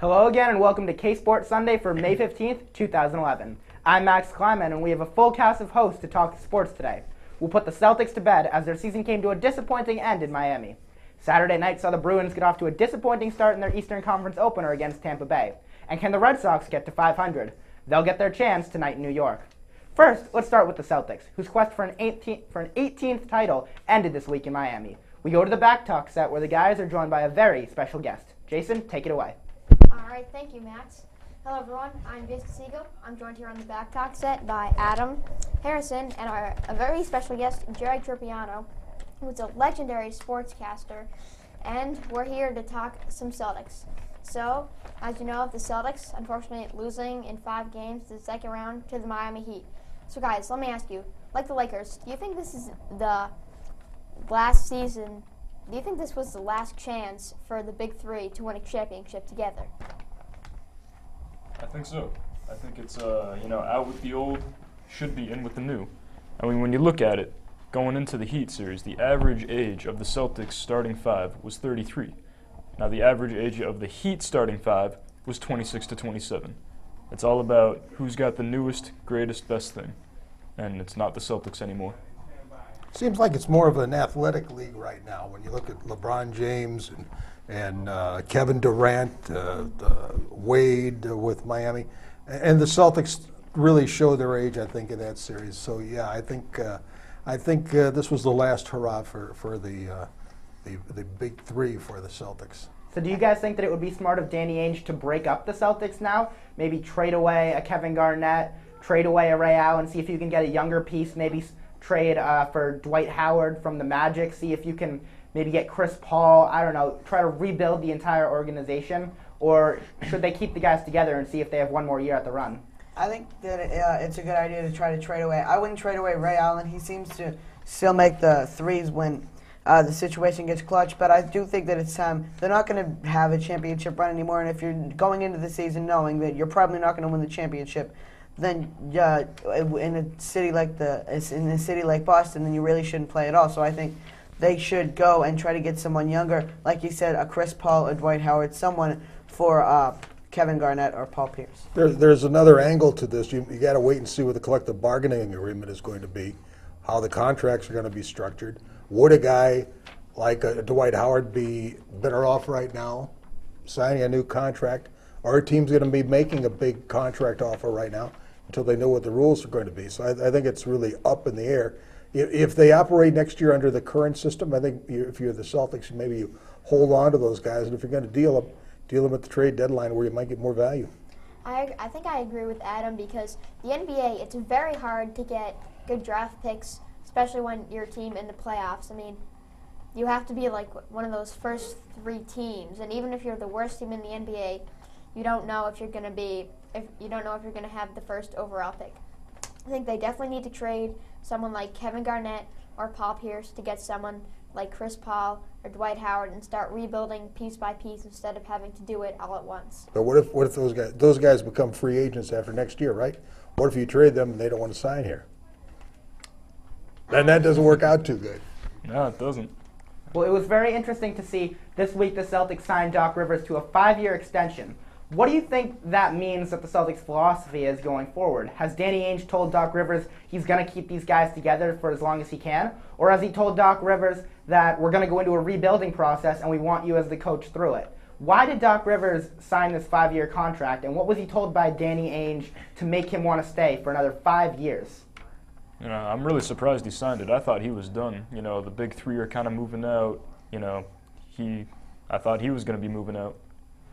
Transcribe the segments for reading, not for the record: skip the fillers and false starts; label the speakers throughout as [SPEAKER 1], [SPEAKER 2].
[SPEAKER 1] Hello again and welcome to K-Sport Sunday for May 15th, 2011. I'm Max Kleinman and we have a full cast of hosts to talk sports today. We'll put the Celtics to bed as their season came to a disappointing end in Miami. Saturday night saw the Bruins get off to a disappointing start in their Eastern Conference opener against Tampa Bay. And can the Red Sox get to 500? They'll get their chance tonight in New York. First, let's start with the Celtics, whose quest for an 18th title ended this week in Miami. We go to the Back Talk set where the guys are joined by a very special guest. Jason, take it away.
[SPEAKER 2] All right, thank you, Max. Hello, everyone. I'm Jason Siegel. I'm joined here on the Back Talk set by Adam Harrison and a very special guest, Jerry Trupriano, who's a legendary sportscaster, and we're here to talk some Celtics. So, as you know, the Celtics, unfortunately, losing in 5 games to the second round to the Miami Heat. So, guys, let me ask you, like the Lakers, do you think this is the last season? Do you think this was the last chance for the Big Three to win a championship together?
[SPEAKER 3] I think so. I think it's, out with the old, should be in with the new. I mean, when you look at it, going into the Heat series, the average age of the Celtics starting 5 was 33. Now, the average age of the Heat starting 5 was 26 to 27. It's all about who's got the newest, greatest, best thing. And it's not the Celtics anymore.
[SPEAKER 4] Seems like it's more of an athletic league right now. When you look at LeBron James and Kevin Durant, Wade with Miami, and the Celtics really show their age, I think, in that series. So yeah, I think this was the last hurrah for the Big Three for the Celtics.
[SPEAKER 1] So do you guys think that it would be smart of Danny Ainge to break up the Celtics now? Maybe trade away a Kevin Garnett, trade away a Ray Allen, see if you can get a younger piece, maybe trade for Dwight Howard from the Magic, see if you can maybe get Chris Paul, I don't know, try to rebuild the entire organization? Or should they keep the guys together and see if they have one more year at the run?
[SPEAKER 5] I think that it's a good idea to try to trade away. I wouldn't trade away Ray Allen. He seems to still make the threes when the situation gets clutch, but I do think that it's time. They're not going to have a championship run anymore, and if you're going into the season knowing that you're probably not going to win the championship, then in a city like Boston, then you really shouldn't play at all. So I think they should go and try to get someone younger, like you said, a Chris Paul or Dwight Howard, someone for Kevin Garnett or Paul Pierce.
[SPEAKER 4] There's another angle to this. You got to wait and see what the collective bargaining agreement is going to be, how the contracts are going to be structured. Would a guy like Dwight Howard be better off right now signing a new contract? Or a team's going to be making a big contract offer right now until they know what the rules are going to be. So I think it's really up in the air. If they operate next year under the current system, I think if you're the Celtics, maybe you hold on to those guys. And if you're going to deal them at the trade deadline where you might get more value.
[SPEAKER 2] I think I agree with Adam because the NBA, it's very hard to get good draft picks, especially when you're a team in the playoffs. I mean, you have to be like one of those first 3 teams, and even if you're the worst team in the NBA, you don't know if you're going to have the first overall pick. I think they definitely need to trade someone like Kevin Garnett or Paul Pierce to get someone like Chris Paul or Dwight Howard and start rebuilding piece by piece instead of having to do it all at once.
[SPEAKER 4] But what if those guys become free agents after next year, right? What if you trade them and they don't want to sign here? Then that doesn't work out too good.
[SPEAKER 3] No, it doesn't.
[SPEAKER 1] Well, it was very interesting to see this week the Celtics signed Doc Rivers to a 5-year extension. What do you think that means that the Celtics' philosophy is going forward? Has Danny Ainge told Doc Rivers he's going to keep these guys together for as long as he can? Or has he told Doc Rivers that we're going to go into a rebuilding process and we want you as the coach through it? Why did Doc Rivers sign this 5-year contract, and what was he told by Danny Ainge to make him want to stay for another 5 years?
[SPEAKER 3] I'm really surprised he signed it. I thought he was done. The Big Three are kind of moving out. I thought he was going to be moving out.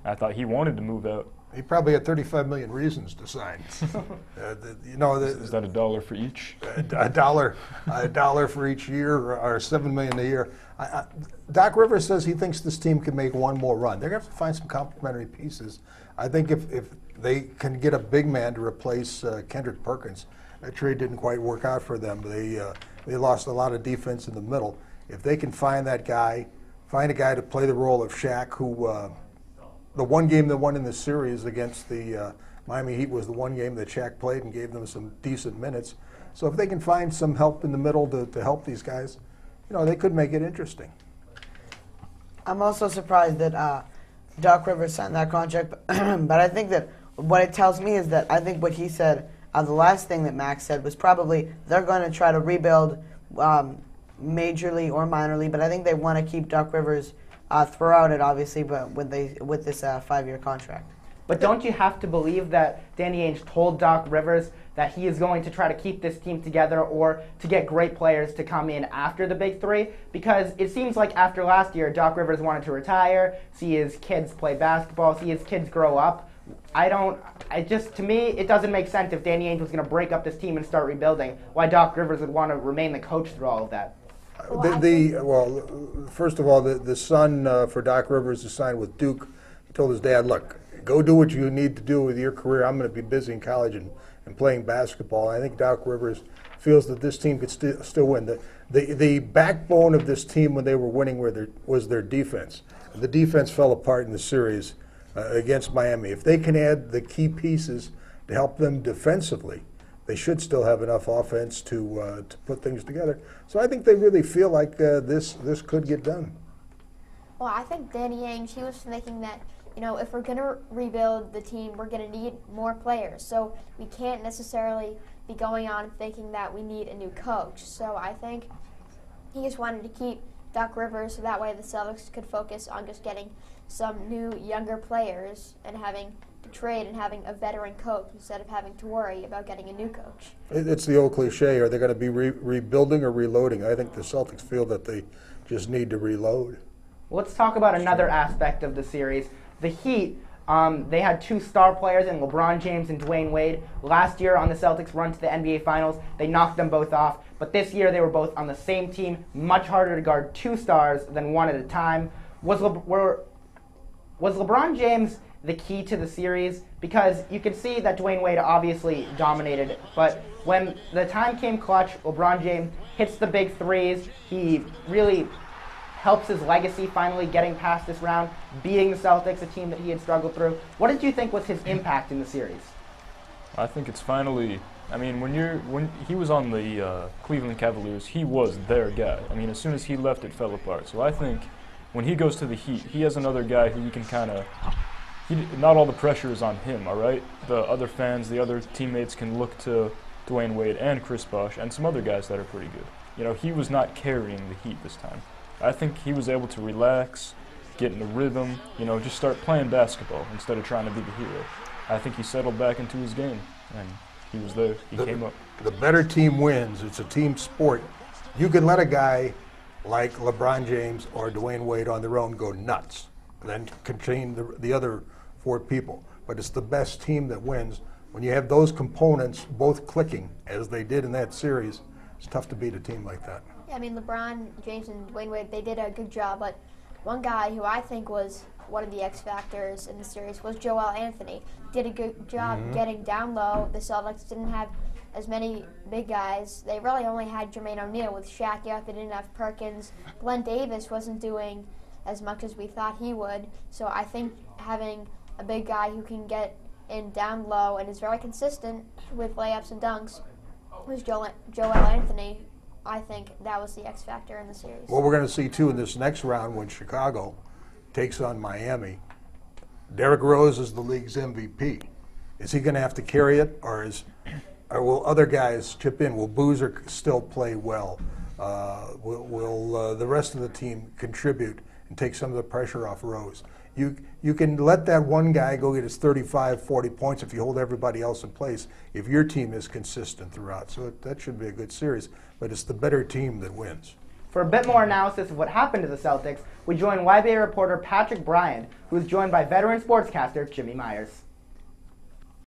[SPEAKER 3] I thought he wanted to move out.
[SPEAKER 4] He probably had 35 million reasons to sign.
[SPEAKER 3] Is that $1 for each?
[SPEAKER 4] A dollar for each year, or $7 million a year. Doc Rivers says he thinks this team can make one more run. They're going to have to find some complementary pieces. I think if they can get a big man to replace Kendrick Perkins, that trade didn't quite work out for them. They lost a lot of defense in the middle. If they can find that guy, find a guy to play the role of Shaq, who the one game that won in the series against the Miami Heat was the one game that Shaq played and gave them some decent minutes. So if they can find some help in the middle to help these guys, they could make it interesting.
[SPEAKER 5] I'm also surprised that Doc Rivers signed that contract, but I think that what it tells me is that I think what he said, the last thing that Max said was probably they're going to try to rebuild majorly or minorly, but I think they want to keep Doc Rivers throughout it, obviously, but with this 5-year contract.
[SPEAKER 1] But don't you have to believe that Danny Ainge told Doc Rivers that he is going to try to keep this team together or to get great players to come in after the big three? Because it seems like after last year, Doc Rivers wanted to retire, see his kids play basketball, see his kids grow up. To me, it doesn't make sense if Danny Ainge was going to break up this team and start rebuilding, why Doc Rivers would want to remain the coach through all of that.
[SPEAKER 4] First of all, the son for Doc Rivers is signed with Duke. He told his dad, look, go do what you need to do with your career. I'm going to be busy in college and playing basketball. I think Doc Rivers feels that this team could still win. The backbone of this team when they were winning was their defense. The defense fell apart in the series against Miami. If they can add the key pieces to help them defensively, they should still have enough offense to put things together. So I think they really feel like this could get done.
[SPEAKER 2] Well, I think Danny Ainge, he was thinking that, if we're going to rebuild the team, we're going to need more players. So we can't necessarily be going on thinking that we need a new coach. So I think he just wanted to keep Doc Rivers so that way the Celtics could focus on just getting some new, younger players and having to trade and having a veteran coach instead of having to worry about getting a new coach.
[SPEAKER 4] It's the old cliche, are they going to be rebuilding or reloading? I think the Celtics feel that they just need to reload.
[SPEAKER 1] Let's talk about another aspect of the series. The Heat, they had two star players in LeBron James and Dwayne Wade. Last year on the Celtics' run to the NBA Finals, they knocked them both off. But this year they were both on the same team, much harder to guard two stars than one at a time. Was LeBron James the key to the series? Because you could see that Dwayne Wade obviously dominated, but when the time came clutch, LeBron James hits the big threes. He really helps his legacy finally getting past this round, beating the Celtics, a team that he had struggled through. What did you think was his impact in the series?
[SPEAKER 3] I think it's finally, when he was on the Cleveland Cavaliers, he was their guy. As soon as he left, it fell apart. So I think when he goes to the Heat, he has another guy who he can not all the pressure is on him, all right? The other fans, the other teammates can look to Dwayne Wade and Chris Bosh and some other guys that are pretty good. He was not carrying the Heat this time. I think he was able to relax, get in the rhythm, just start playing basketball instead of trying to be the hero. I think he settled back into his game, and he was there. He came up.
[SPEAKER 4] The better team wins. It's a team sport. You can let a guy like LeBron James or Dwayne Wade on their own go nuts, and then contain the other four people. But it's the best team that wins. When you have those components both clicking, as they did in that series, it's tough to beat a team like that.
[SPEAKER 2] Yeah, LeBron James and Dwayne Wade, they did a good job, but one guy who I think was one of the X factors in the series was Joel Anthony. Did a good job getting down low. The Celtics didn't have as many big guys. They really only had Jermaine O'Neal with Shaq out. They didn't have Perkins. Glenn Davis wasn't doing as much as we thought he would. So I think having a big guy who can get in down low and is very consistent with layups and dunks was Joel Anthony. I think that was the X factor in the series.
[SPEAKER 4] What we're going to see, too, in this next round when Chicago takes on Miami, Derrick Rose is the league's MVP. Is he going to have to carry it, or will other guys chip in? Will Boozer still play well? Will the rest of the team contribute and take some of the pressure off Rose? You can let that one guy go get his 35, 40 points if you hold everybody else in place, if your team is consistent throughout. So that should be a good series, but it's the better team that wins.
[SPEAKER 1] For a bit more analysis of what happened to the Celtics, we join YBA reporter Patrick Bryant, who is joined by veteran sportscaster Jimmy Myers.